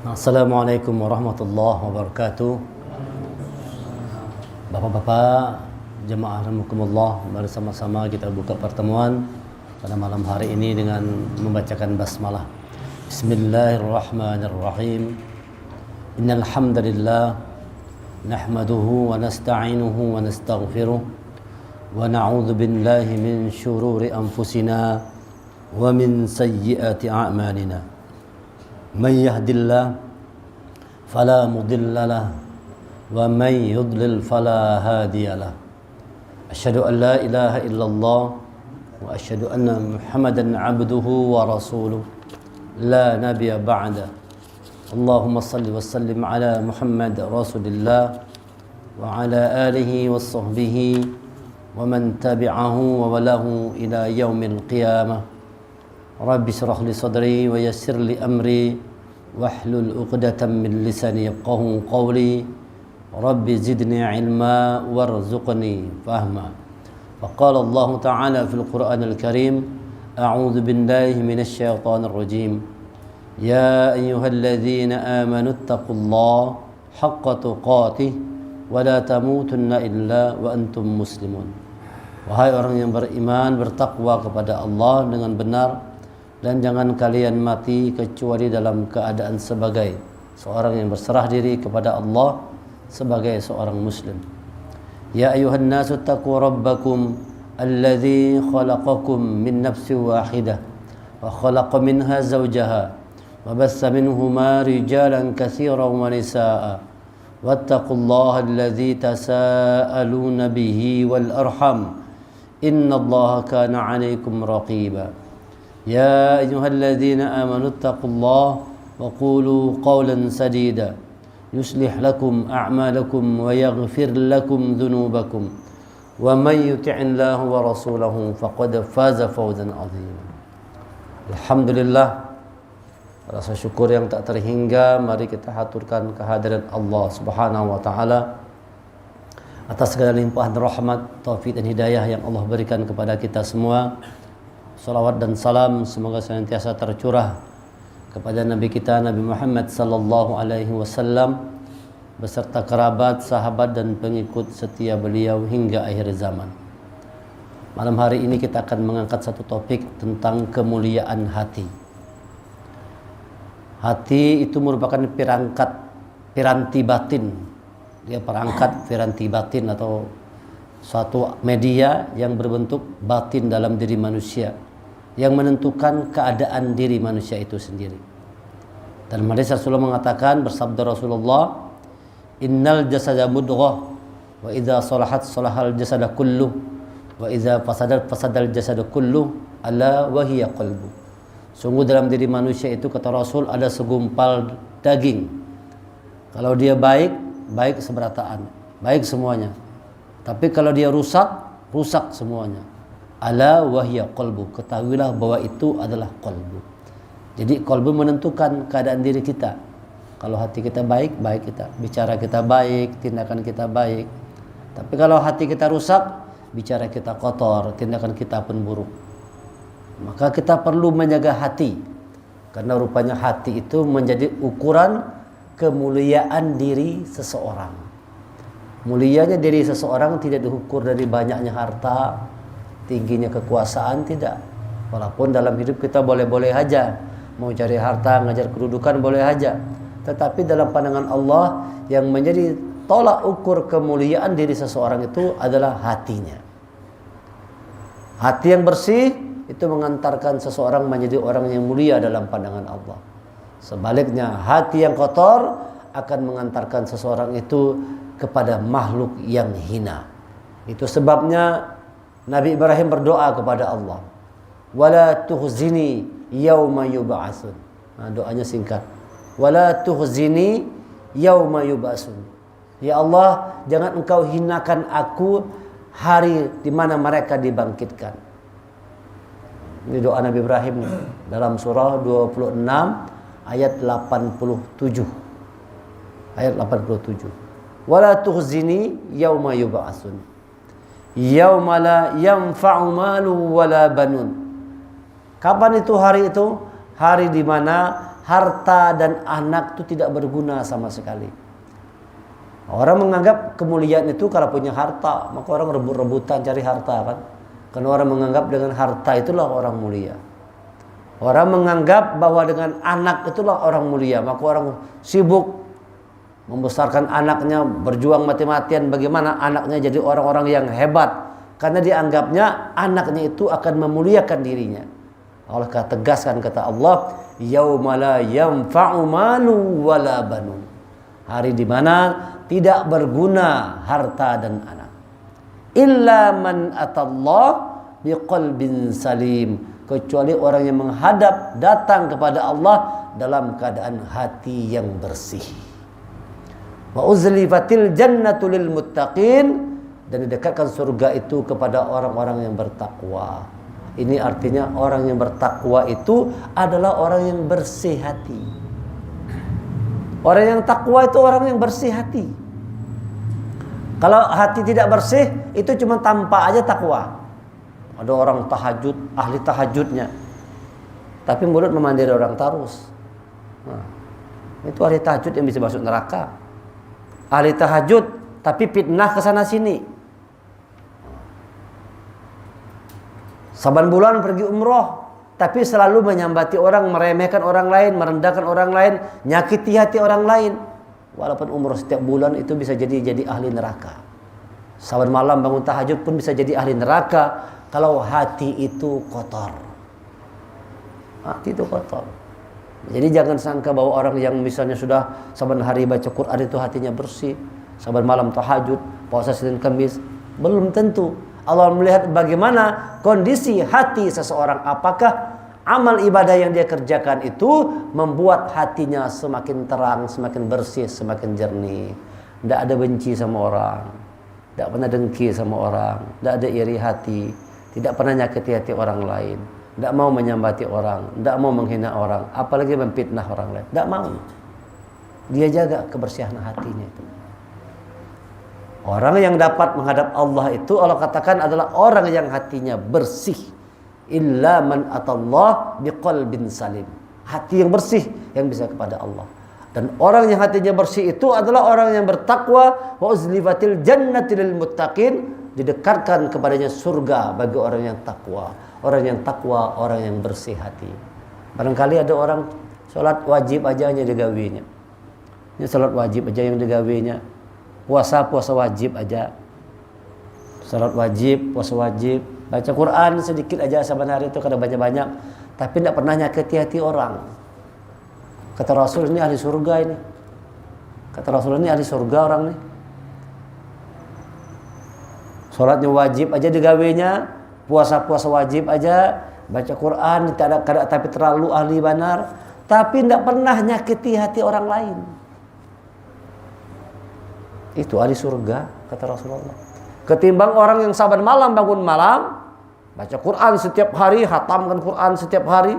Assalamualaikum warahmatullahi wabarakatuh. Bapak-bapak, jemaah rahimakumullah, mari sama-sama kita buka pertemuan pada malam hari ini dengan membacakan basmalah. Bismillahirrahmanirrahim. Innal hamdalillah nahmaduhu wa nasta'inuhu wa nastaghfiruh wa na'udzu billahi min syururi anfusina wa min sayyiati a'malina. Man yahdillah fala mudilla lah wa man yudlil fala hadiya lah. Asyhadu an la ilaha illallah wa asyhadu anna Muhammadan abduhu wa rasuluh la nabiyya ba'da. Allahumma salli wa sallim ala Muhammad rasulillah wa ala alihi wa sahbihi wa man tabi'ahu wa walahu ila yaumil qiyamah. Rabbi syrah li sadri wa yassir li amri wahlul 'uqdatam min lisani yafqahu qawli. Rabbi zidni ilma warzuqni fahma. Faqala Allah Ta'ala fil Qur'anil Karim, a'udzu billahi minasy syaithanir rajim. Ya ayyuhalladzina amanu taqullaha haqqa tuqatih wa la tamutunna illa wa antum muslimun. Wahai orang yang beriman, bertakwa kepada Allah dengan benar, dan jangan kalian mati kecuali dalam keadaan sebagai seorang yang berserah diri kepada Allah sebagai seorang muslim. Ya ayuhan nasu taqu rabbakum alladzi khalaqakum min nafsin wahidah wa khalaqa minha zawjaha wa bassa minhuma rijalan katsiran wa nisaa'a wattaqullaha alladzi tasaaluna bihi wal arham innallaha kana 'alaikum raqiba. يا أيها الذين آمنوا اتقوا الله وقولوا قولا سديدا يصلح لكم أعمالكم ويغفر لكم ذنوبكم ومن يطع الله ورسوله فقد فاز فوزا عظيما. Alhamdulillah, rasa syukur yang tak terhingga mari kita haturkan kehadiran Allah Subhanahu wa taala atas segala limpahan rahmat, taufik dan hidayah yang Allah berikan kepada kita semua. Salawat dan salam semoga senantiasa tercurah kepada Nabi kita Nabi Muhammad sallallahu alaihi wasallam beserta kerabat, sahabat dan pengikut setia beliau hingga akhir zaman. Malam hari ini kita akan mengangkat satu topik tentang kemuliaan hati. Hati itu merupakan piranti batin. Dia perangkat piranti batin atau suatu media yang berbentuk batin dalam diri manusia, yang menentukan keadaan diri manusia itu sendiri. Dan hadis Rasulullah mengatakan, bersabda Rasulullah, innal jasada mudghah wa idza salahat salahal jasada kulluh wa idza fasadat fasadal jasada kulluh ala wa hiya qalbu. Sungguh dalam diri manusia itu, kata Rasul, ada segumpal daging. Kalau dia baik, baik seberataan, baik semuanya. Tapi kalau dia rusak, rusak semuanya. Ala wahya qalbu, ketahuilah bahwa itu adalah qalbu. Jadi qalbu menentukan keadaan diri kita. Kalau hati kita baik, baik kita. Bicara kita baik, tindakan kita baik. Tapi kalau hati kita rusak, bicara kita kotor, tindakan kita pun buruk. Maka kita perlu menjaga hati. Karena rupanya hati itu menjadi ukuran kemuliaan diri seseorang. Mulianya diri seseorang tidak diukur dari banyaknya harta, tingginya kekuasaan, tidak. Walaupun dalam hidup kita boleh-boleh aja, mau cari harta, ngajar kedudukan boleh aja. Tetapi dalam pandangan Allah, yang menjadi tolak ukur kemuliaan diri seseorang itu adalah hatinya. Hati yang bersih itu mengantarkan seseorang menjadi orang yang mulia dalam pandangan Allah. Sebaliknya, hati yang kotor akan mengantarkan seseorang itu kepada makhluk yang hina. Itu sebabnya Nabi Ibrahim berdoa kepada Allah, wala tuhzini yauma yub'atsun. Nah, doanya singkat. Wala tuhzini yauma yub'atsun. Ya Allah, jangan engkau hinakan aku hari di mana mereka dibangkitkan. Ini doa Nabi Ibrahim dalam surah 26 ayat 87. Ayat 87. Wala tuhzini yauma yub'atsun. Yauma la yanfa'u malu wala banun. Kapan itu hari itu? Hari di mana harta dan anak itu tidak berguna sama sekali. Orang menganggap kemuliaan itu kalau punya harta, maka orang rebut-rebutan cari harta kan. Karena orang menganggap dengan harta itulah orang mulia. Orang menganggap bahwa dengan anak itulah orang mulia, maka orang sibuk membesarkan anaknya, berjuang mati-matian bagaimana anaknya jadi orang-orang yang hebat. Karena dianggapnya anaknya itu akan memuliakan dirinya. Allah tegaskan kata Allah, yauma la yanfa'u malu wala banun. Hari di mana tidak berguna harta dan anak. Illa man atallah biqalbin salim, kecuali orang yang menghadap datang kepada Allah dalam keadaan hati yang bersih. Wa uzlifatil jannatu lil muttaqin, dan didekatkan surga itu kepada orang-orang yang bertakwa. Ini artinya orang yang bertakwa itu adalah orang yang bersih hati. Orang yang takwa itu orang yang bersih hati. Kalau hati tidak bersih, itu cuma tampak aja takwa. Ada orang tahajud, ahli tahajudnya, tapi mulut memandiri orang terus. Nah, itu ahli tahajud yang bisa masuk neraka. Ahli tahajud, tapi fitnah ke sana sini. Saban bulan pergi umroh, tapi selalu menyambati orang, meremehkan orang lain, merendahkan orang lain, nyakiti hati orang lain. Walaupun umroh setiap bulan itu bisa jadi ahli neraka. Saban malam bangun tahajud pun bisa jadi ahli neraka kalau hati itu kotor. Hati itu kotor. Jadi jangan sangka bahwa orang yang misalnya sudah saban hari baca Quran itu hatinya bersih, saban malam tahajud, puasa Senin Kamis, belum tentu. Allah melihat bagaimana kondisi hati seseorang, apakah amal ibadah yang dia kerjakan itu membuat hatinya semakin terang, semakin bersih, semakin jernih. Tidak ada benci sama orang, tidak pernah dengki sama orang, tidak ada iri hati, tidak pernah nyakiti hati orang lain, tidak mau menyambati orang, tidak mau menghina orang, apalagi memfitnah orang lain, tidak mau. Dia jaga kebersihan hatinya itu. Orang yang dapat menghadap Allah itu Allah katakan adalah orang yang hatinya bersih. Illa man atallah biqalbin salim. Hati yang bersih yang bisa kepada Allah. Dan orang yang hatinya bersih itu adalah orang yang bertakwa. Wa uzlifatil jannati lil muttaqin, didekatkan kepadanya surga bagi orang yang takwa. Orang yang takwa, orang yang bersih hati. Barangkali ada orang salat wajib aja hanya digawinya. Ini salat wajib aja yang digawinya. Puasa wajib aja. Salat wajib, puasa wajib. Baca Quran sedikit aja saban hari itu kada banyak-banyak, tapi tidak pernah nyakiti hati orang. Kata Rasul, ini ahli surga ini. Kata Rasul, ini ahli surga orang nih. Salatnya wajib aja digawinya, puasa wajib aja, baca Quran tapi terlalu ahli benar, tapi tidak pernah nyakiti hati orang lain. Itu ahli surga, kata Rasulullah. Ketimbang orang yang saban malam bangun malam, baca Quran setiap hari, khatamkan Quran setiap hari,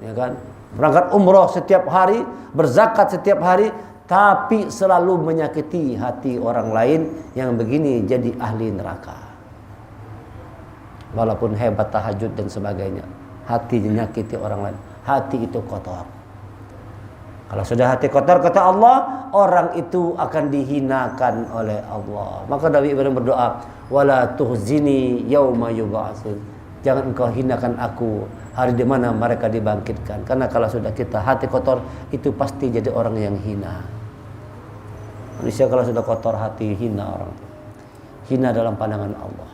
ya kan? Berangkat umroh setiap hari, berzakat setiap hari, tapi selalu menyakiti hati orang lain, yang begini jadi ahli neraka. Walaupun hebat tahajud dan sebagainya, hati menyakiti orang lain, hati itu kotor. Kalau sudah hati kotor, kata Allah, orang itu akan dihinakan oleh Allah. Maka Nabi Ibrahim berdoa, wala tuhzini yauma yub'atsun. Jangan engkau hinakan aku hari di mana mereka dibangkitkan. Karena kalau sudah kita hati kotor, itu pasti jadi orang yang hina. Manusia kalau sudah kotor hati, hina orang. Hina dalam pandangan Allah.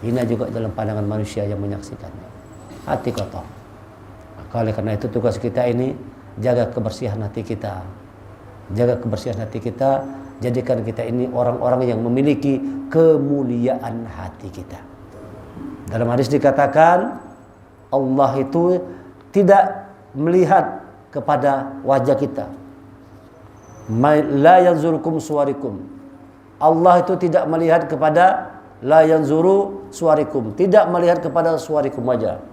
Hina juga dalam pandangan manusia yang menyaksikannya. Hati kotor. Maka oleh karena itu tugas kita ini, jaga kebersihan hati kita. Jaga kebersihan hati kita. Jadikan kita ini orang-orang yang memiliki kemuliaan hati kita. Dalam hadis dikatakan, Allah itu tidak melihat kepada wajah kita. La yanzurukum suwarikum. Allah itu tidak melihat kepada la yanzuru suwarikum. Tidak melihat kepada suwarikum wajah.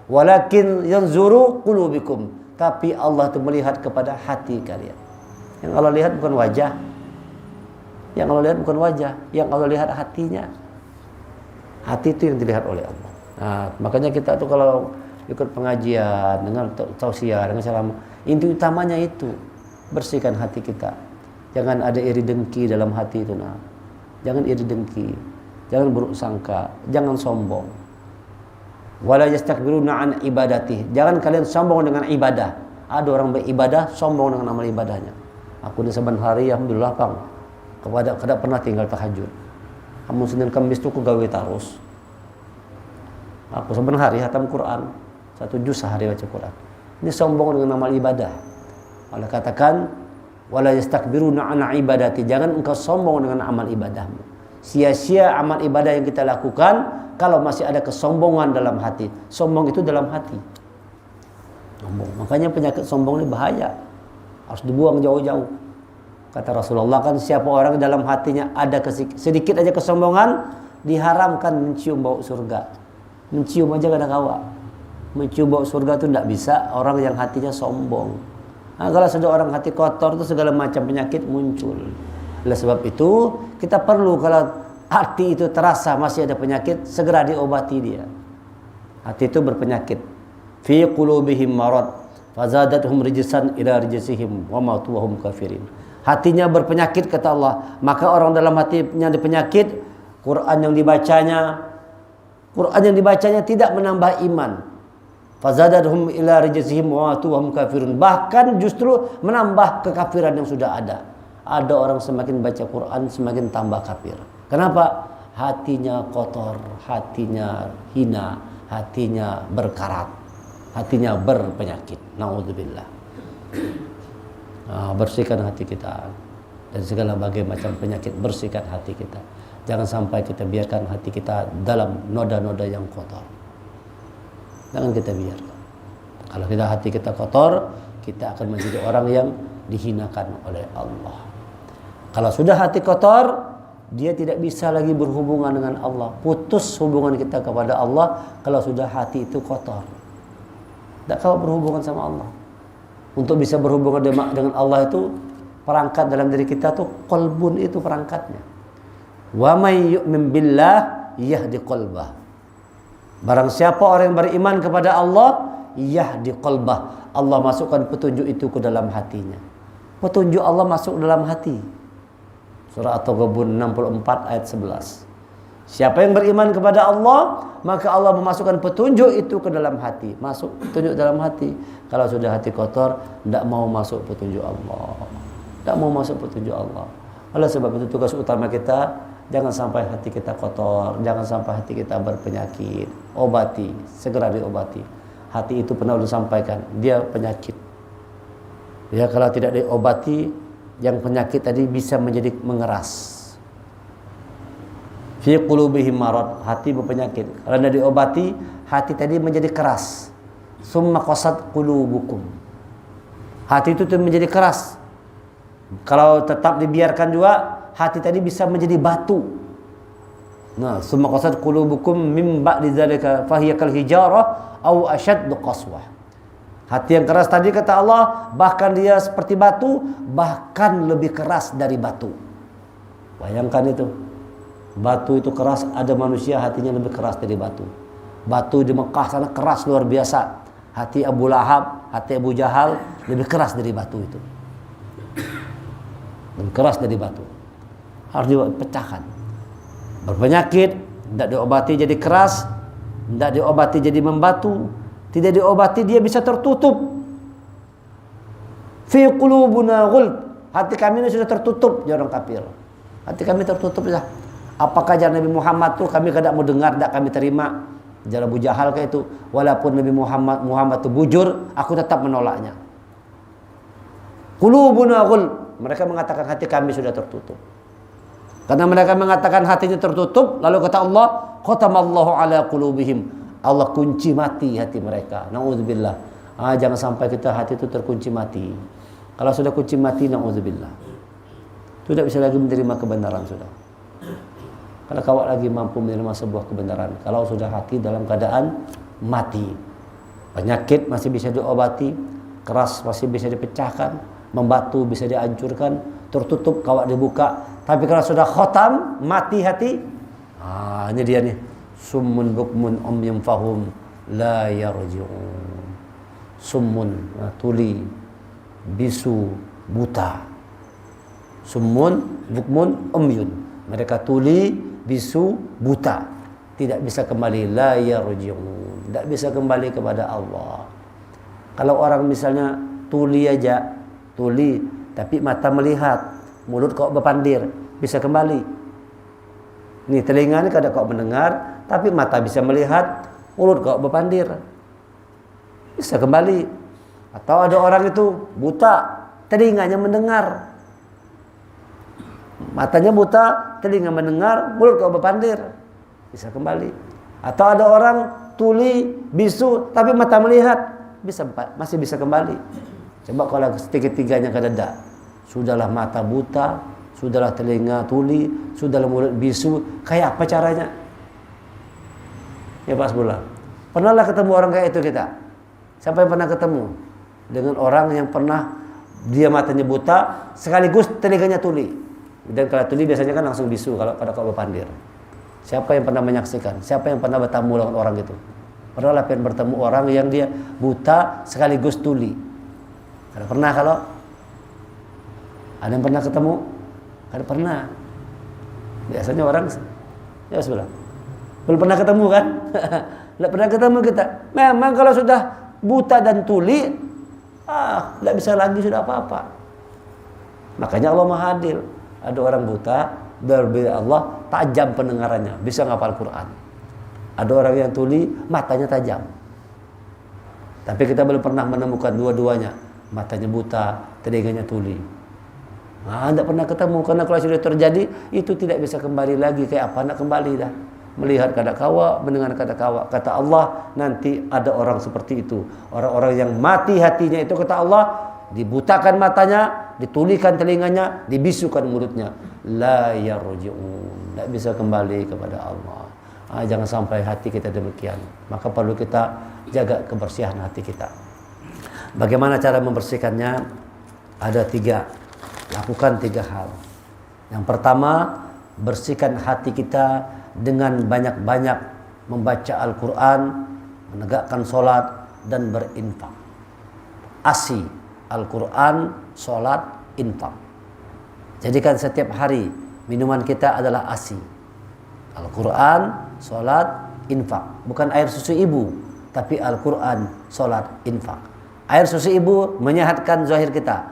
Walakin yanzuru qulubikum. Tapi Allah itu melihat kepada hati kalian. Yang Allah lihat bukan wajah. Yang Allah lihat bukan wajah. Yang Allah lihat hatinya. Hati itu yang dilihat oleh Allah. Nah, makanya kita tuh kalau ikut pengajian, dengar tausiah, dengan ceramah. Inti utamanya itu bersihkan hati kita. Jangan ada iri dengki dalam hati itu. Nah, jangan iri dengki, jangan buruk sangka, jangan sombong. Wala yastakbiruna an ibadati. Jangan kalian sombong dengan ibadah. Ada orang beribadah sombong dengan amal ibadahnya. Aku ni saban hari alhamdulillah pang. Kada pernah tinggal tahajud. Kamu Senin Kamis tu ku gawe tarus. Aku saban hari hatam Quran. 1 juz sehari baca Quran. Ini sombong dengan amal ibadah. Allah katakan wala yastakbiruna an ibadati. Jangan engkau sombong dengan amal ibadahmu. Sia-sia amal ibadah yang kita lakukan kalau masih ada kesombongan dalam hati. Sombong itu dalam hati. Sombong. Makanya penyakit sombong ini bahaya. Harus dibuang jauh-jauh. Kata Rasulullah kan siapa orang dalam hatinya ada sedikit aja kesombongan, diharamkan mencium bau surga. Mencium aja kada kawa. Mencium bau surga itu tidak bisa orang yang hatinya sombong. Nah, kalau sudah orang hati kotor itu segala macam penyakit muncul. Oleh sebab itu kita perlu kalau hati itu terasa masih ada penyakit, segera diobati dia. Hati itu berpenyakit. Fi qulubihim marad fazadathum rijsan ila rijsihim wa matu wa hum kafirin. Hatinya berpenyakit kata Allah, maka orang dalam hatinya ada penyakit, Quran yang dibacanya tidak menambah iman. Fazadathum ila rijsihim wa matu wa hum kafirun. Bahkan justru menambah kekafiran yang sudah ada. Ada orang semakin baca Quran semakin tambah kafir. Kenapa? Hatinya kotor, hatinya hina, hatinya berkarat, hatinya berpenyakit. Naudzubillah. Bersihkan hati kita dari segala bagai macam penyakit. Bersihkan hati kita. Jangan sampai kita biarkan hati kita dalam noda-noda yang kotor. Jangan kita biarkan. Kalau hati kita kotor, kita akan menjadi orang yang dihinakan oleh Allah. Kalau sudah hati kotor, dia tidak bisa lagi berhubungan dengan Allah. Putus hubungan kita kepada Allah kalau sudah hati itu kotor. Tidak kau berhubungan sama Allah. Untuk bisa berhubungan dengan Allah itu perangkat dalam diri kita tuh qalbun, itu perangkatnya. Wa may yu'min billah yahdi qalbah. Barang siapa orang yang beriman kepada Allah, yahdi qalbah. Allah masukkan petunjuk itu ke dalam hatinya. Petunjuk Allah masuk dalam hati. Surah At-Taghabun 64 ayat 11. Siapa yang beriman kepada Allah, maka Allah memasukkan petunjuk itu ke dalam hati. Masuk petunjuk dalam hati. Kalau sudah hati kotor, tidak mau masuk petunjuk Allah. Tidak mau masuk petunjuk Allah. Oleh sebab itu tugas utama kita, jangan sampai hati kita kotor, jangan sampai hati kita berpenyakit. Obati, segera diobati. Hati itu pernah disampaikan, dia penyakit. Ya, kalau tidak diobati, yang penyakit tadi bisa menjadi mengeras. Fi qulubihim marad, hati berpenyakit. Kalau tidak diobati, hati tadi menjadi keras. Summa qasat qulubukum. Hati itu menjadi keras. Kalau tetap dibiarkan juga, hati tadi bisa menjadi batu. Nah, summa qasat qulubukum min ba'di dzalika fahiya kal hijarah aw ashaddu qaswah. Hati yang keras tadi kata Allah, bahkan dia seperti batu, bahkan lebih keras dari batu. Bayangkan itu. Batu itu keras, ada manusia hatinya lebih keras dari batu. Batu di Mekah sana keras luar biasa. Hati Abu Lahab, hati Abu Jahal lebih keras dari batu itu. Dan keras dari batu. Harus dipecahkan. Berpenyakit, tidak diobati jadi keras, tidak diobati jadi membatu, tidak diobati dia bisa tertutup. Fi qulubuna ghulb. Hati kami ini sudah tertutup, dia orang kafir. Hati kami tertutup sudah. Apakah ajaran Nabi Muhammad tu kami tidak mau dengar, tidak kami terima. Ajaran Abu Jahal kayak itu, walaupun Nabi Muhammad itu bujur, aku tetap menolaknya. Qulubuna ghulb. Mereka mengatakan hati kami sudah tertutup. Karena mereka mengatakan hatinya tertutup, lalu kata Allah, khatamallahu ala qulubihim. Allah kunci mati hati mereka. Nauzubillah. Jangan sampai kita hati itu terkunci mati. Kalau sudah kunci mati, nauzubillah. Tidak bisa lagi menerima kebenaran sudah. Karena kau lagi mampu menerima sebuah kebenaran. Kalau sudah hati dalam keadaan mati. Penyakit masih bisa diobati, keras masih bisa dipecahkan, membatu bisa dihancurkan, tertutup kawat dibuka. Tapi kalau sudah khotam, mati hati, ini dia nih. Summun bukmun umyum fahum la yarji'un. Summun, tuli, bisu, buta. Summun, bukmun, umyun. Mereka tuli, bisu, buta. Tidak bisa kembali, la yarji'un. Tidak bisa kembali kepada Allah. Kalau orang misalnya tuli aja, tuli tapi mata melihat, mulut kok berpandir, bisa kembali. Nih telinga ini kadang kok mendengar, tapi mata bisa melihat, mulut kok berpandir, bisa kembali. Atau ada orang itu buta, telinganya mendengar, matanya buta, telinga mendengar, mulut kok berpandir, bisa kembali. Atau ada orang tuli, bisu, tapi mata melihat, masih bisa kembali. Coba kalau ketiga-tiganya kada, sudahlah mata buta, sudahlah telinga tuli, sudahlah mulut bisu, kayak apa caranya? Ya Pak Asbullah, pernahlah ketemu orang kayak itu kita? Siapa yang pernah ketemu dengan orang yang pernah dia matanya buta, sekaligus telinganya tuli? Dan kalau tuli biasanya kan langsung bisu kalau berpandir. Siapa yang pernah menyaksikan? Siapa yang pernah bertemu dengan orang itu? Pernahlah bertemu orang yang dia buta sekaligus tuli? Ada pernah? Kalau ada yang pernah ketemu? Ada pernah. Biasanya orang ya sebelah belum pernah ketemu kan? Tidak pernah ketemu kita. Memang kalau sudah buta dan tuli, tidak bisa lagi sudah apa-apa. Makanya Allah Maha Adil. Ada orang buta, berbeda Allah tajam pendengarannya, bisa ngapal Quran. Ada orang yang tuli, matanya tajam. Tapi kita belum pernah menemukan dua-duanya. Matanya buta, telinganya tuli. Tidak pernah ketemu. Karena kalau sudah terjadi, itu tidak bisa kembali lagi. Kayak apa nak kembali dah? Melihat kada kawa, mendengar kada kawa. Kata Allah, nanti ada orang seperti itu. Orang-orang yang mati hatinya itu, kata Allah, dibutakan matanya, ditulikan telinganya, dibisukan mulutnya. La yarji'un. Tidak bisa kembali kepada Allah. Jangan sampai hati kita demikian. Maka perlu kita jaga kebersihan hati kita. Bagaimana cara membersihkannya? Ada 3. Lakukan 3 hal. Yang pertama, bersihkan hati kita dengan banyak-banyak membaca Al-Quran, menegakkan sholat, dan berinfak. ASI, Al-Quran, sholat, infak. Jadikan setiap hari minuman kita adalah ASI. Al-Quran, sholat, infak. Bukan air susu ibu, tapi Al-Quran, sholat, infak. Air susu ibu menyehatkan zahir kita,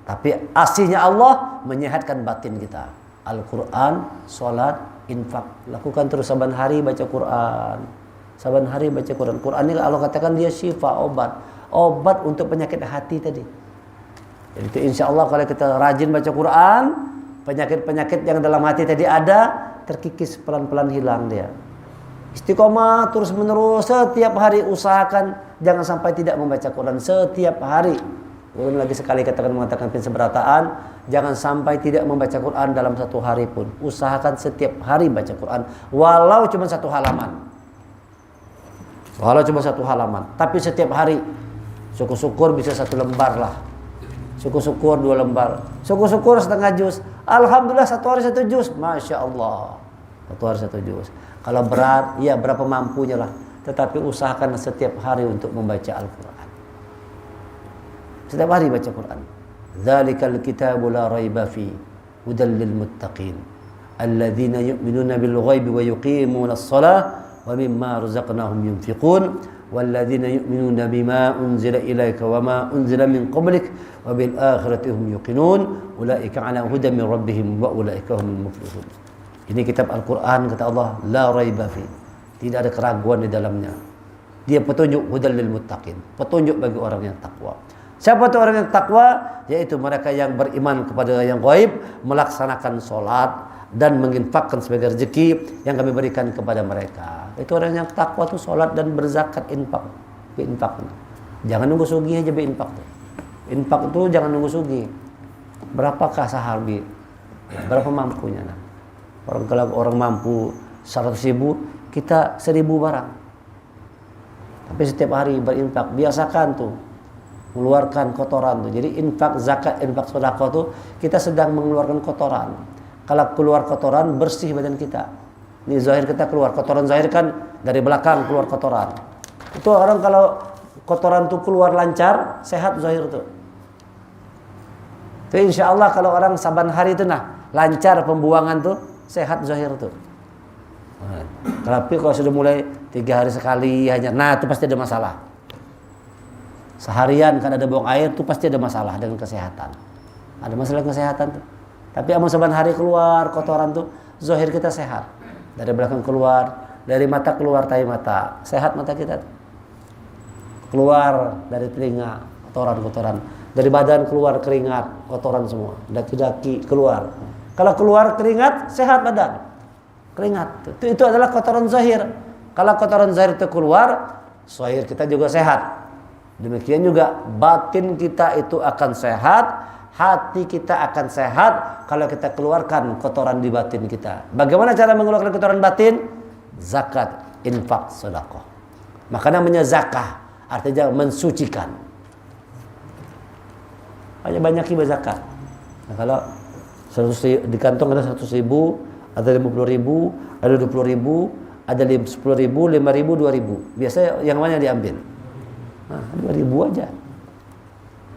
tapi aslinya Allah menyehatkan batin kita. Al-Quran, sholat, infak. Lakukan terus saban hari baca Quran. Saban hari baca Quran. Quran ini Allah katakan dia syifa, obat. Obat untuk penyakit hati tadi. Jadi itu insya Allah kalau kita rajin baca Quran, penyakit-penyakit yang dalam hati tadi ada, terkikis pelan-pelan hilang dia. Istiqomah terus menerus setiap hari, usahakan jangan sampai tidak membaca Quran setiap hari. Belum lagi sekali mengatakan seberataan, jangan sampai tidak membaca Quran dalam 1 hari pun. Usahakan setiap hari baca Quran, walau cuma 1 halaman. Walau cuma 1 halaman, tapi setiap hari. Syukur-syukur bisa 1 lembar lah. Syukur-syukur 2 lembar. Syukur-syukur setengah juz. Alhamdulillah 1 hari 1 juz. Masya Allah. 1 hari 1 juz. Kalau berat, ya berapa mampunya lah. Tetapi usahakan setiap hari untuk membaca Al-Quran. Setiap hari baca Quran. Dzalikal kitabu la raiba fi hudal lil muttaqin alladzina yu'minuna bil ghaibi wa yuqimuna as-shalah wa mimma razaqnahum yunfiqun walladzina yu'minuna bima unzila ilaika wa ma unzila min qablik wa bil akhirati hum yuqinun ulaika ala hudan min rabbihim wa ulaika humul muflihun. Ini kitab Al-Quran, kata Allah, la raiba fi. Tidak ada keraguan di dalamnya. Dia petunjuk hudal lil muttaqin, petunjuk bagi orang yang takwa. Siapa itu orang yang takwa? Yaitu mereka yang beriman kepada yang gaib, melaksanakan sholat dan menginfakkan sebagai rezeki yang kami berikan kepada mereka. Itu orang yang takwa itu sholat dan berzakat, infak. Jangan nunggu sugih aja berinfak. Infak itu jangan nunggu sugih. Berapakah sahabi? Berapa mampunya? Kalau orang mampu 100.000, kita 1.000 barang. Tapi setiap hari berinfak, biasakan tuh mengeluarkan kotoran tuh. Jadi infak, zakat, infak, sedekah tuh kita sedang mengeluarkan kotoran. Kalau keluar kotoran, bersih badan kita. Ini zahir kita keluar kotoran, zahir kan dari belakang keluar kotoran. Itu orang kalau kotoran tuh keluar lancar, sehat zahir tuh. Itu insya Allah kalau orang saban hari itu lancar pembuangan tuh, sehat zahir tuh. Tapi kalau sudah mulai 3 hari sekali hanya, itu pasti ada masalah. Seharian kan ada buang air tuh pasti ada masalah dengan kesehatan. Ada masalah kesehatan tuh. Tapi amun saban hari keluar kotoran tuh, zahir kita sehat. Dari belakang keluar, dari mata keluar tai mata, sehat mata kita tuh. Keluar dari telinga kotoran-kotoran, dari badan keluar keringat, kotoran semua, daki-daki keluar. Kalau keluar keringat, sehat badan. Keringat itu adalah kotoran zahir. Kalau kotoran zahir itu keluar, zahir kita juga sehat. Demikian juga batin kita itu akan sehat, hati kita akan sehat kalau kita keluarkan kotoran di batin kita. Bagaimana cara mengeluarkan kotoran batin? Zakat, infak, sedekah. Maka namanya zakah, artinya mensucikan. Banyak hibah zakat. Nah, kalau 100 di kantong ada 100.000, ada 50.000, ada 20.000, ada 10.000, 5.000, 2.000. Biasanya yang mana diambil? 2.000 aja.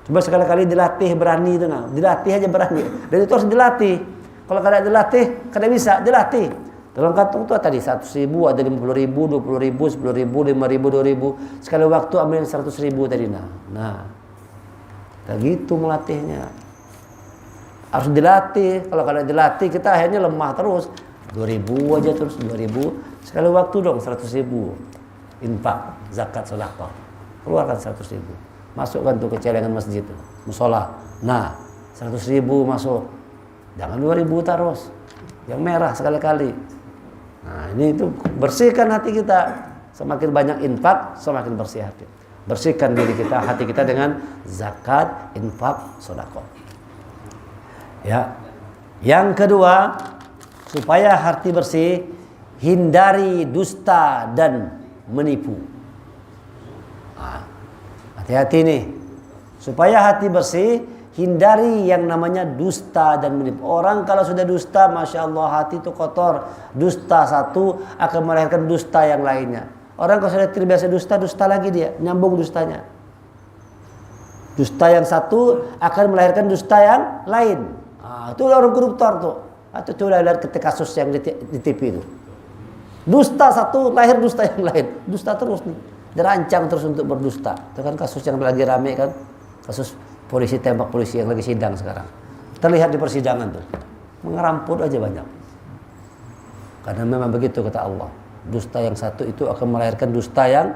Coba sekali-kali dilatih berani itu dilatih aja berani. Dan itu harus dilatih. Kalau kada dilatih, kada bisa dilatih. Dalam kantong itu tadi 100.000, ada 50.000, 20.000, 10.000, 5.000, 2.000. Sekali waktu ambil 100.000 tadi kayak gitu melatihnya. Harus dilatih. Kalau kada dilatih kita akhirnya lemah terus. 2.000 aja terus 2.000. Sekali waktu dong 100.000. Infak, zakat, sedekah. Keluarkan 100.000. Masukkan tuh ke celengan masjid tuh, musola. 100.000 masuk. Jangan 2.000 terus. Yang merah sekali-kali. Ini itu bersihkan hati kita. Semakin banyak infak, semakin bersih hati. Bersihkan diri kita, hati kita dengan zakat, infak, sedekah. Ya. Yang kedua, supaya hati bersih, hindari dusta dan menipu. Hati-hati nih. Supaya hati bersih, hindari yang namanya dusta dan menipu. Orang kalau sudah dusta, Masya Allah hati itu kotor. Dusta satu akan melahirkan dusta yang lainnya. Orang kalau sudah terbiasa dusta, dusta lagi dia. Nyambung dustanya. Dusta yang satu akan melahirkan dusta yang lain. Itu orang koruptor tuh. Itu coba lihat ketika kasus yang di TV itu. Dusta satu, lahir dusta yang lain. Dusta terus nih. Dirancang terus untuk berdusta. Itu kan kasus yang lagi rame kan. Kasus polisi tembak polisi yang lagi sidang sekarang. Terlihat di persidangan tuh. Mengeramput aja banyak. Karena memang begitu kata Allah. Dusta yang satu itu akan melahirkan dusta yang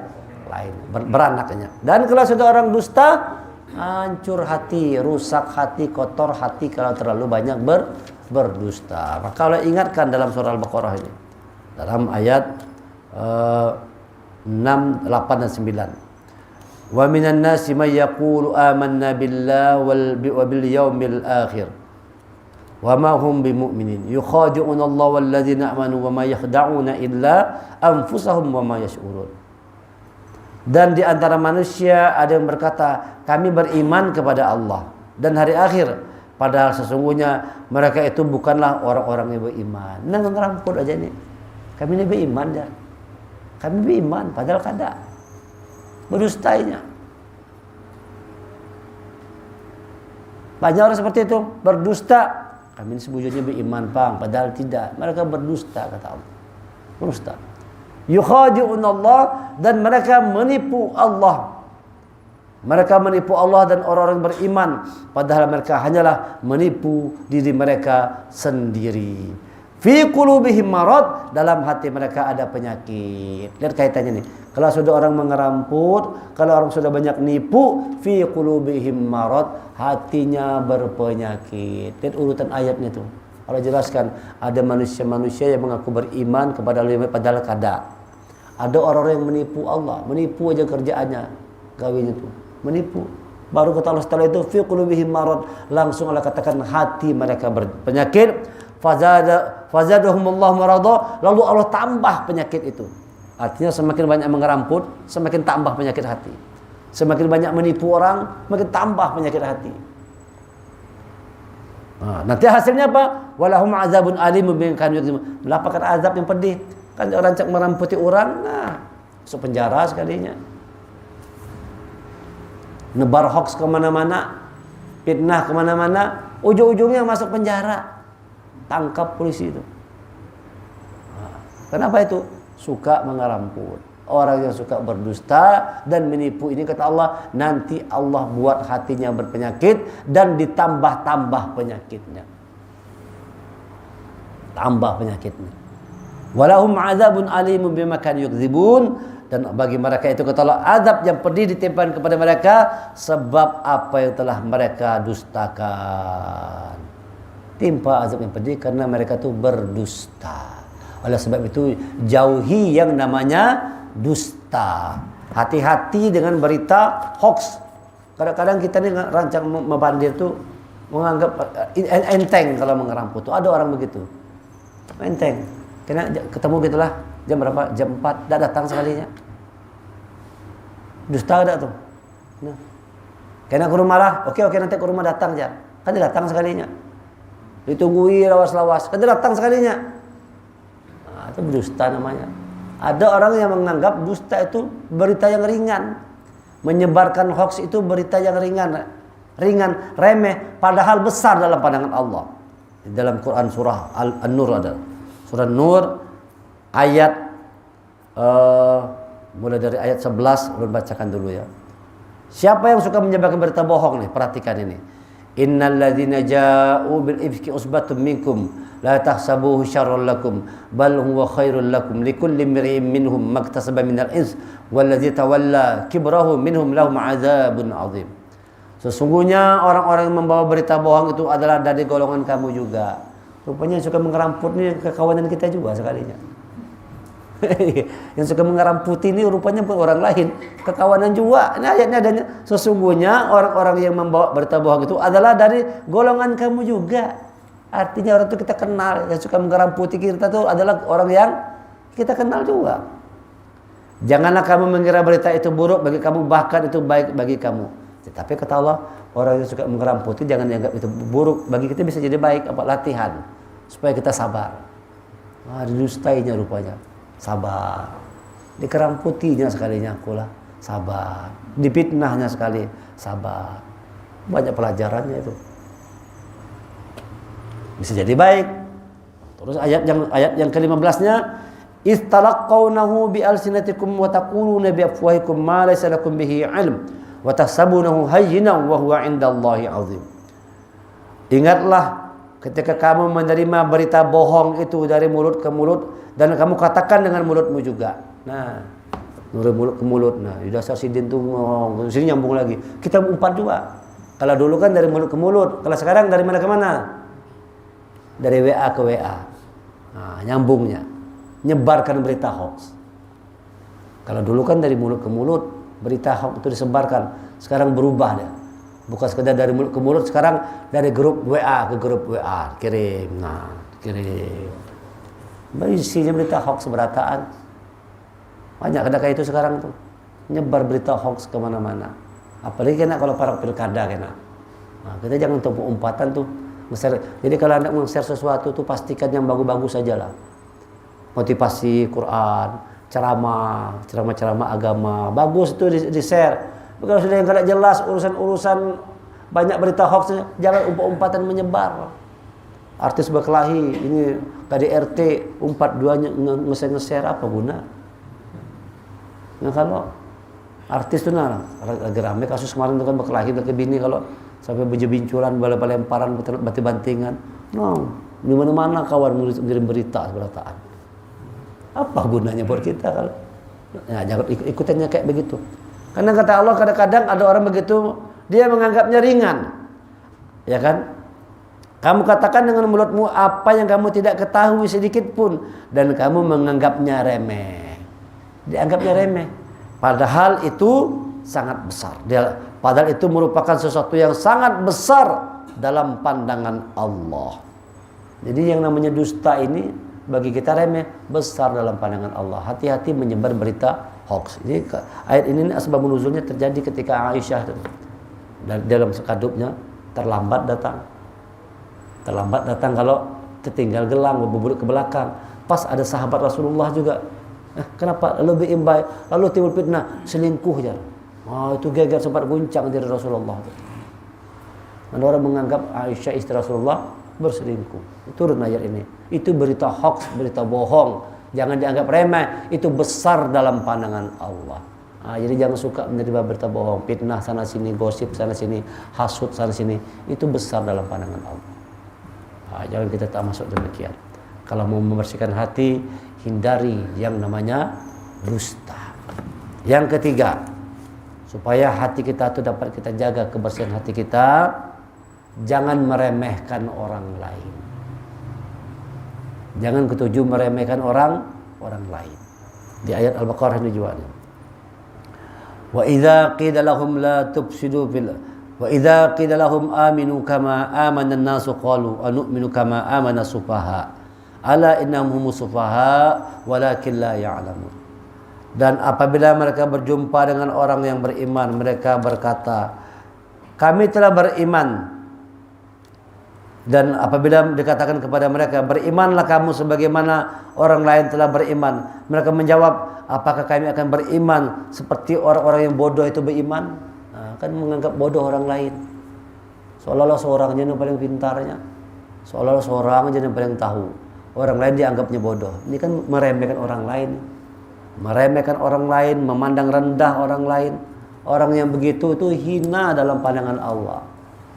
lain. Beranaknya. Dan kalau sudah orang dusta, hancur hati, rusak hati, kotor hati kalau terlalu banyak berdusta. Maka kalau ingatkan dalam surah Al-Baqarah ini. Dalam ayat 6, 8 dan 9. Wa minan nasi may yaqulu amanna billahi wa bil yaumil akhir wa ma hum bimu'minin yukhadi'una Allah wal ladzina amanu wa ma yakhda'una illa anfusahum wa ma yash'urun. Dan di antara manusia ada yang berkata, kami beriman kepada Allah dan hari akhir, padahal sesungguhnya mereka itu bukanlah orang-orang yang beriman. Ngeramput aja nih. Kami ini beriman ya. Kami beriman, padahal kada. Berdustainya. Banyak orang seperti itu, berdusta. Kami ini sebujurnya beriman, padahal tidak. Mereka berdusta, kata Allah. Berdusta. Yukhadi'un Allah, dan mereka menipu Allah. Mereka menipu Allah dan orang-orang beriman, padahal mereka hanyalah menipu diri mereka sendiri. Fi qulubihim marad, dalam hati mereka ada penyakit. Lihat kaitannya nih. Kalau sudah orang mengeramput, kalau orang sudah banyak nipu, fi qulubihim marad, hatinya berpenyakit. Lihat urutan ayatnya tuh. Allah jelaskan, ada manusia-manusia yang mengaku beriman kepada Allah padahal kada. Ada orang-orang yang menipu Allah, menipu aja kerjaannya, gawinya tuh, menipu. Baru kata Allah setelah itu fi qulubihim marad, langsung Allah katakan hati mereka berpenyakit. Fazadahumullahu marada, lalu Allah tambah penyakit itu. Artinya semakin banyak mengeramput, semakin tambah penyakit hati. Semakin banyak menipu orang, makin tambah penyakit hati. Nanti hasilnya apa? Walahum azabun alim bima kanu yakzibun. Mendapatkan azab yang pedih. Kan orang cak meramputi orang, masuk penjara sekalinya. Nebar hoax kemana-mana, fitnah kemana-mana, ujung-ujungnya masuk penjara, tangkap polisi itu. Kenapa itu? Suka mengeramput. Orang yang suka berdusta dan menipu ini, kata Allah, nanti Allah buat hatinya berpenyakit dan ditambah-tambah penyakitnya. Tambah penyakitnya. Walahum azabun alimun bima kanu yukdzibun. Dan bagi mereka itu, kata Allah, azab yang pedih ditimpakan kepada mereka sebab apa yang telah mereka dustakan. Timpa azab yang pedih karena mereka itu berdusta. Oleh sebab itu jauhi yang namanya dusta. Hati-hati dengan berita hoax. Kadang-kadang kita ini rancang membandir tuh menganggap enteng kalau mengeramput tuh. Ada orang begitu. Enteng. Kena ketemu gitulah jam berapa? Jam 4 dah datang sekalinya. Dusta ada tuh. Nah. Kena ke rumah lah. Oke nanti ke rumah datang aja. Kan dia datang sekalinya. Ditunggui lawas-lawas. Kan dia datang sekalinya. Nah, itu berdusta namanya. Ada orang yang menganggap dusta itu berita yang ringan. Menyebarkan hoax itu berita yang ringan, remeh, padahal besar dalam pandangan Allah. Di dalam Quran surah An-Nur ada. Surah Nur ayat mulai dari ayat 11, ulun bacakan dulu ya. Siapa yang suka menyebarkan berita bohong nih? Perhatikan ini. Innal ladzina ja'u bil ifki usbatun minkum la tahsabuhu syarran lakum bal huwa khairul lakum likulli imri'in minhum maktasaba minal its wal ladzi tawalla kibrahu minhum lahum adzabun adzim. Sesungguhnya orang-orang yang membawa berita bohong itu adalah dari golongan kamu juga. Rupanya yang suka mengeramput ini kekawanan kita juga sekalinya. Yang suka mengeramputi ini rupanya bukan orang lain, kekawanan juga. Ini ayatnya adanya. Sesungguhnya orang-orang yang membawa berita bohong itu adalah dari golongan kamu juga. Artinya orang itu kita kenal. Yang suka mengeramputi kita itu adalah orang yang kita kenal juga. Janganlah kamu mengira berita itu buruk bagi kamu, bahkan itu baik bagi kamu. Tetapi kata Allah, orang yang suka mengeramputi jangan dianggap itu buruk. Bagi kita bisa jadi baik, apa latihan supaya kita sabar. Didustainya rupanya. Sabar. Dikeramputinya sekalinya akulah. Sabar. Dipitnahnya sekali. Sabar. Banyak pelajarannya itu. Bisa jadi baik. Terus ayat yang ke-15-nya, istalaqawnahu bi alsinatikum wa taquluna bi afwahikum ma laysa lakum bihi ilm wa tahsabunahu hayyinan wa huwa 'indallahi 'azim. Ingatlah ketika kamu menerima berita bohong itu dari mulut ke mulut dan kamu katakan dengan mulutmu juga. Nah, dari mulut ke mulut. Nah, di dasar sidin tuh sini nyambung lagi. Kita umpat juga. Kalau dulu kan dari mulut ke mulut, kalau sekarang dari mana ke mana? Dari WA ke WA. Nah, nyambungnya. Nyebarkan berita hoax. Kalau dulu kan dari mulut ke mulut, berita hoax itu disebarkan. Sekarang berubah dia. Bukan sekedar dari mulut ke mulut, sekarang dari grup WA ke grup WA. Kirim. Nah, kirim. Isinya berita hoax seberataan. Banyak ada kayak itu sekarang tuh. Nyebar berita hoax kemana-mana. Apalagi kena kalau para pilkada kena. Nah, kita jangan untuk umpatan tuh. Jadi kalau anda men-share sesuatu tuh pastikan yang bagus-bagus saja lah. Motivasi Quran, ceramah agama, bagus itu di-share. Kalau sudah yang tidak jelas urusan-urusan banyak berita hoax, jangan umpat-umpatan menyebar. Artis berkelahi, ini KDRT umpat duanya nge-share apa guna? Nah kalau artis tuh lagi rame kasus kemarin itu kan berkelahi ke bini kalau sampai baju-bincuran, bala-lemparan, bati-bantingan. No, di mana-mana kawan ngirim berita seberataan. Apa gunanya buat kita kalau? Nah, jangan ikutannya kayak begitu. Karena kata Allah kadang-kadang ada orang begitu, dia menganggapnya ringan. Ya kan? Kamu katakan dengan mulutmu apa yang kamu tidak ketahui sedikit pun dan kamu menganggapnya remeh. Dianggapnya remeh. Padahal itu sangat besar. Padahal itu merupakan sesuatu yang sangat besar dalam pandangan Allah. Jadi yang namanya dusta ini bagi kita remeh, besar dalam pandangan Allah. Hati-hati menyebar berita hoax. Ini ayat ini asbab nuzulnya terjadi ketika Aisyah dalam sekadupnya terlambat datang kalau tertinggal gelang berburu ke belakang. Pas ada sahabat Rasulullah juga Kenapa? Lalu berimbai, lalu timbul fitnah, selingkuh je. Itu geger sempat guncang diri Rasulullah. Dan orang menganggap Aisyah istri Rasulullah berselingkuh. Turun ayat ini. Itu berita hoax, berita bohong. Jangan dianggap remeh. Itu besar dalam pandangan Allah. Jadi jangan suka menerima berita bohong, fitnah sana sini, gosip sana sini, hasut sana sini. Itu besar dalam pandangan Allah. Jangan kita tak masuk demikian. Kalau mau membersihkan hati, hindari yang namanya dusta. Yang ketiga, supaya hati kita itu dapat kita jaga kebersihan hati kita, jangan meremehkan orang lain. Jangan ketujuh meremehkan orang lain. Di ayat Al-Baqarah ini juga. Wa idza qila lahum la tufsidu fil wa idza qila lahum aminu kama amana an-nasu qalu anu'minu kama amana sufaha. Ala innahum sufaha walakin la ya'lamun. Dan apabila mereka berjumpa dengan orang yang beriman, mereka berkata, kami telah beriman. Dan apabila dikatakan kepada mereka, berimanlah kamu sebagaimana orang lain telah beriman, mereka menjawab, apakah kami akan beriman seperti orang-orang yang bodoh itu beriman? Kan menganggap bodoh orang lain, seolah-olah seorang yang paling pintarnya, seolah-olah seorang yang paling tahu. Orang lain dianggapnya bodoh. Ini kan meremehkan orang lain. Meremehkan orang lain, memandang rendah orang lain. Orang yang begitu itu hina dalam pandangan Allah.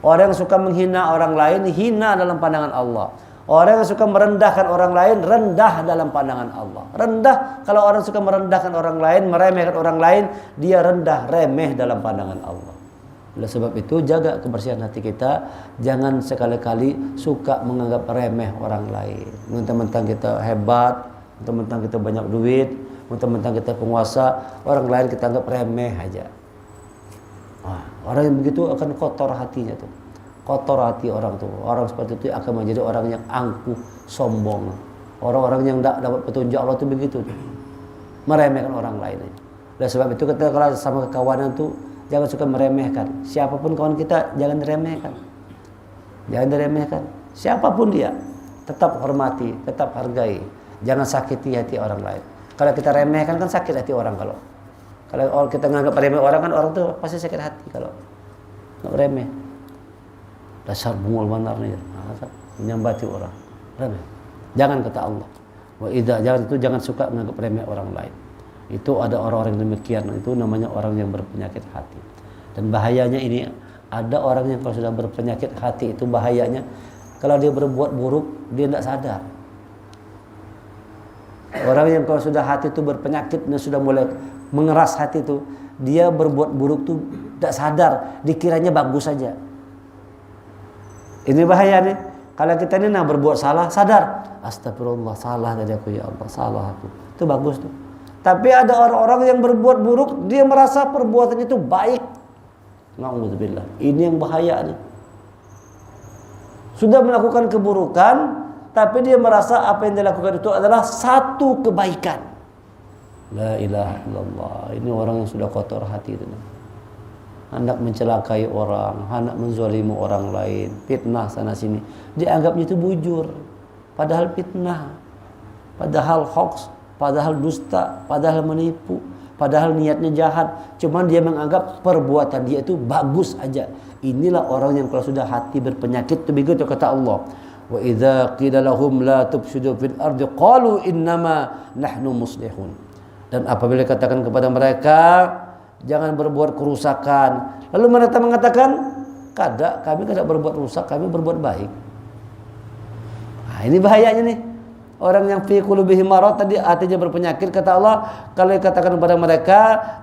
Orang yang suka menghina orang lain, hina dalam pandangan Allah. Orang yang suka merendahkan orang lain, rendah dalam pandangan Allah. Rendah, kalau orang suka merendahkan orang lain, meremehkan orang lain, dia rendah, remeh dalam pandangan Allah. Oleh sebab itu jaga kebersihan hati kita. Jangan sekali-kali suka menganggap remeh orang lain. Mentang-mentang kita hebat, mentang-mentang kita banyak duit, mentang-mentang kita penguasa, orang lain kita anggap remeh aja. Orang yang begitu akan kotor hatinya tuh. Kotor hati orang tuh. Orang seperti itu akan menjadi orang yang angkuh, sombong. Orang-orang yang tidak dapat petunjuk Allah tuh begitu tuh. Meremehkan orang lain. Oleh sebab itu kita kalau sama kekawanan tuh jangan suka meremehkan. Siapapun kawan kita, jangan diremehkan. Jangan diremehkan. Siapapun dia, tetap hormati, tetap hargai. Jangan sakiti hati orang lain. Kalau kita remehkan kan sakit hati orang. Kalau kita menganggap remeh orang kan orang tuh pasti sakit hati kalau nggak remeh. Dasar bungul benar nih. Menyambati orang. Remeh. Jangan kata Allah. Jangan suka menganggap remeh orang lain. Itu ada orang-orang yang demikian, itu namanya orang yang berpenyakit hati. Dan bahayanya ini, ada orang yang kalau sudah berpenyakit hati itu bahayanya, kalau dia berbuat buruk dia tidak sadar. Orang yang kalau sudah hati itu berpenyakit dan sudah mulai mengeras hati itu, dia berbuat buruk itu tidak sadar, dikiranya bagus saja. Ini bahaya nih. Kalau kita ini berbuat salah, sadar, astagfirullah, salah tadi aku ya Allah, salah aku. Itu bagus tuh. Tapi ada orang-orang yang berbuat buruk, dia merasa perbuatan itu baik. Na'udzubillah. Ini yang bahaya nih. Sudah melakukan keburukan, tapi dia merasa apa yang dia lakukan itu adalah satu kebaikan. La ilaha illallah. Ini orang yang sudah kotor hati itu. Hendak mencelakai orang, hendak menzalimi orang lain, fitnah sana sini. Dia anggapnya itu bujur. Padahal fitnah, padahal hoax, padahal dusta, padahal menipu, padahal niatnya jahat. Cuman dia menganggap perbuatan dia itu bagus aja. Inilah orang yang kalau sudah hati berpenyakit itu begitu kata Allah. Wa idza qila lahum la tufsidu fil ardi qalu innama nahnu muslihun. Dan apabila katakan kepada mereka jangan berbuat kerusakan, lalu mereka mengatakan kami tidak berbuat rusak, kami berbuat baik. Ini bahayanya nih. Orang yang fi qulubihim marad tadi hatinya berpenyakit, kata Allah, kalau dikatakan kepada mereka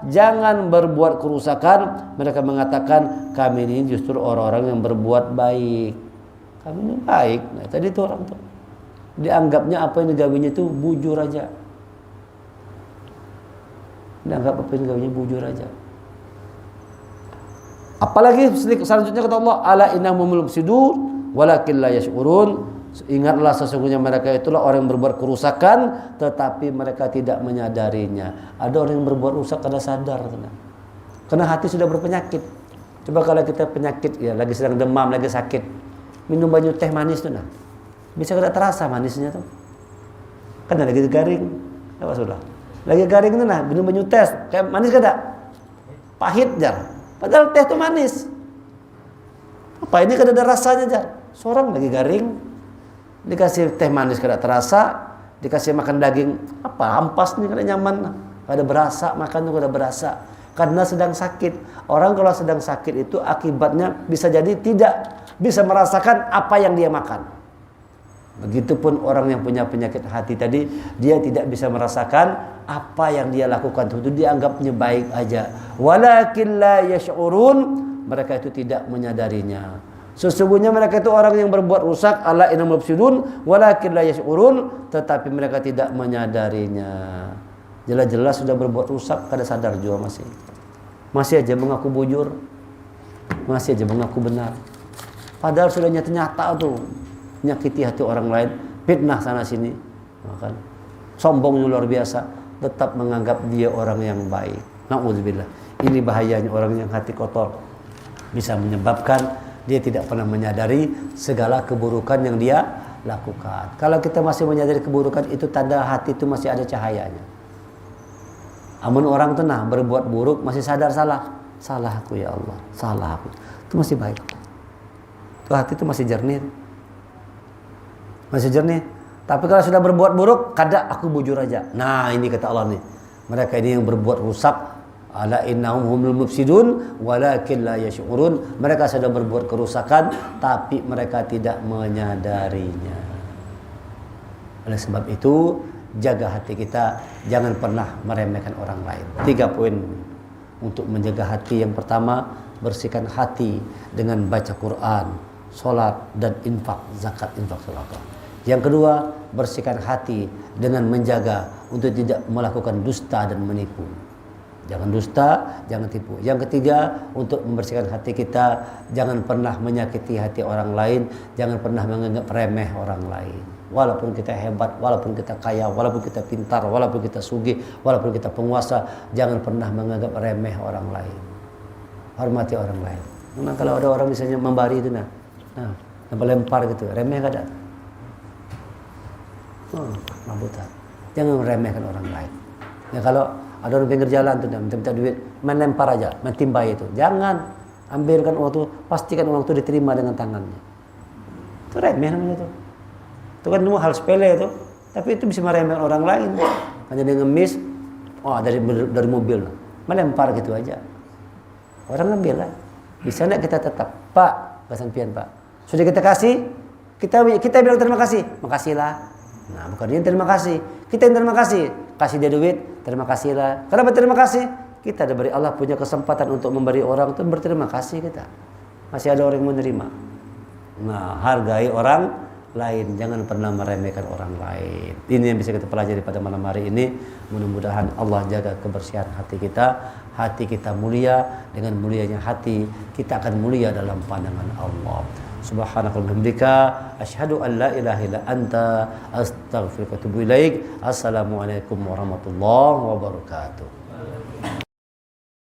jangan berbuat kerusakan, mereka mengatakan kami ini justru orang-orang yang berbuat baik. Kami ini baik. Nah, tadi itu orang tuh dianggapnya apa yang digawinya itu bujur aja. Dianggap apa yang digawinya bujur aja. Apalagi selanjutnya kata Allah, ala innahum mufsidun walakin la yash'urun. Ingatlah sesungguhnya mereka itulah orang yang berbuat kerusakan tetapi mereka tidak menyadarinya. Ada orang yang berbuat rusak karena sadar, karena hati sudah berpenyakit. Coba kalau kita penyakit ya, lagi sedang demam, lagi sakit, minum banyu teh manis tuh, bisa tidak terasa manisnya tuh, kan lagi garing, apa sudah Lagi garing itu nah, minum teh, kayak manis kada? Pahit jar. Padahal teh itu manis. Apa ini kada ada rasanya jar? Seorang lagi garing, dikasih teh manis kada terasa, dikasih makan daging apa ampas nih kada nyaman, kada berasa makan tuh kada berasa. Karena sedang sakit. Orang kalau sedang sakit itu akibatnya bisa jadi tidak bisa merasakan apa yang dia makan. Begitupun orang yang punya penyakit hati tadi, dia tidak bisa merasakan apa yang dia lakukan itu dianggapnya baik aja. Walakin la yash'urun, mereka itu tidak menyadarinya. Sesungguhnya mereka itu orang yang berbuat rusak, ala innahum mufsidun walakin la yash'urun, tetapi mereka tidak menyadarinya. Jelas-jelas sudah berbuat rusak, kada sadar juga masih aja mengaku bujur, masih aja mengaku benar. Padahal sudah nyata-nyata tuh menyakiti hati orang lain, fitnah sana sini, kan? Sombongnya luar biasa, tetap menganggap dia orang yang baik. Na'udzubillah. Ini bahayanya orang yang hati kotor, bisa menyebabkan dia tidak pernah menyadari segala keburukan yang dia lakukan. Kalau kita masih menyadari keburukan, itu tanda hati itu masih ada cahayanya. Amun orang tuh nah berbuat buruk masih sadar salah aku ya Allah, salah aku, itu masih baik. Tuh hati itu masih jernih, Tapi kalau sudah berbuat buruk, kada aku bujur aja. Nah ini kata Allah nih, mereka ini yang berbuat rusak, ala innahum humul mufsidun walakin la yash'urun. Mereka sudah berbuat kerusakan, tapi mereka tidak menyadarinya. Oleh sebab itu, jaga hati kita, jangan pernah meremehkan orang lain. 3 poin untuk menjaga hati. Yang pertama, bersihkan hati dengan baca Quran, sholat dan infak, zakat, infak, sedekah. Yang kedua, bersihkan hati dengan menjaga untuk tidak melakukan dusta dan menipu. Jangan dusta, jangan tipu. Yang ketiga, untuk membersihkan hati kita, jangan pernah menyakiti hati orang lain, jangan pernah menganggap remeh orang lain. Walaupun kita hebat, walaupun kita kaya, walaupun kita pintar, walaupun kita sugih, walaupun kita penguasa, jangan pernah menganggap remeh orang lain. Hormati orang lain. Memang kalau ada orang misalnya membari itu melempar gitu, remeh kada? Rambutan. Jangan meremehkan orang lain. Ya kalau ada orang pinggir jalan tuh minta duit, melempar aja, mentimbai itu. Jangan ambilkan uang itu, pastikan uang itu diterima dengan tangannya. Itu remeh namanya itu. Itu kan semua hal sepele itu, tapi itu bisa meremehkan orang lain. Hanya dia ngemis, dari mobil, melempar gitu aja. Orang ngambil lah. Bisa enggak kita tetap, Pak, kesampian Pak. Sudah kita kasih, kita bilang terima kasih, makasihlah. Nah, bukan dia terima kasih, kita yang terima kasih. Kasih dia duit, terima kasihlah. Kenapa terima kasih? Kita dari Allah punya kesempatan untuk memberi orang itu, berterima kasih kita. Masih ada orang yang menerima. Nah, hargai orang lain, jangan pernah meremehkan orang lain. Ini yang bisa kita pelajari pada malam hari ini. Mudah-mudahan Allah jaga kebersihan hati kita mulia. Dengan mulianya hati, kita akan mulia dalam pandangan Allah. Subhanakallahumma bihamdika asyhadu an la ilaha illa anta astaghfiruka wa atubu ilaik. Assalamualaikum warahmatullahi wabarakatuh.